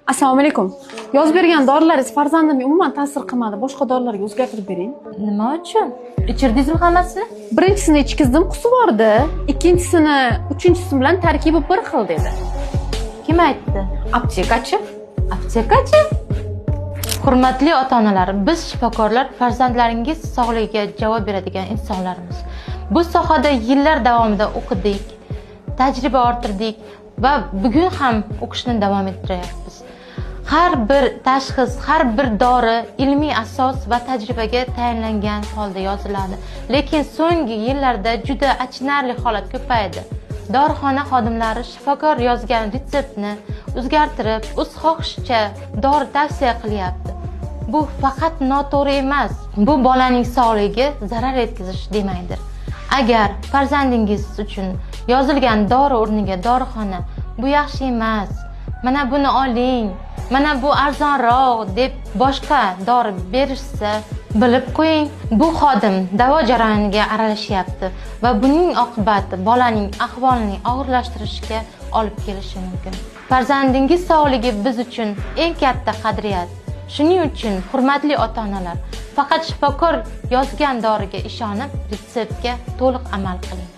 Assalomu alaykum. Yozib bergan dorilaringiz farzandimga umuman ta'sir qilmadi. Boshqa dorilarga o'zgartirib bering. Nima uchun? Ichirdingizmi hammasini? Birinchisini ichkizdim, qusi bordi. Ikkinchisini, uchinchisi bilan tarkibi bir xil dedi. Kim aytdi? Aptekachi. Aptekachi? Hurmatli ota-onalar, biz shifokorlar farzandlaringiz sog'ligiga javob beradigan insonlarmiz. Bu sohada yillar davomida o'qidik, tajriba orttirdik va bugun ham o'qishni davom ettiryapmiz. Har bir tashxis, har bir dori ilmiy asos va tajribaga tayinlangan holda yoziladi. Lekin so'nggi yillarda juda achinarli holat ko'paydi. Dorixona xodimlari shifokor yozgan retseptni o'zgartirib, o'z xohishicha dori tavsiya qilyapti. Bu faqat noto'g'ri emas, bu bolaning sog'ligiga zarar yetkazish demaydir. Agar farzandingiz uchun yozilgan dori o'rniga dorixona bu yaxshi emas, mana buni oling, mana bu arzonroq deb boshqa dori berishsa, bilib qo'ying, bu xodim davo jarayoniga aralashyapti va buning oqibati bolaning ahvolini og'irlashtirishga olib kelishi mumkin. Farzandingiz sog'ligi biz uchun eng katta qadriyat. Shuning uchun, hurmatli ota-onalar, faqat shifokor yozgan doriga ishonib, retseptga to'liq amal qiling.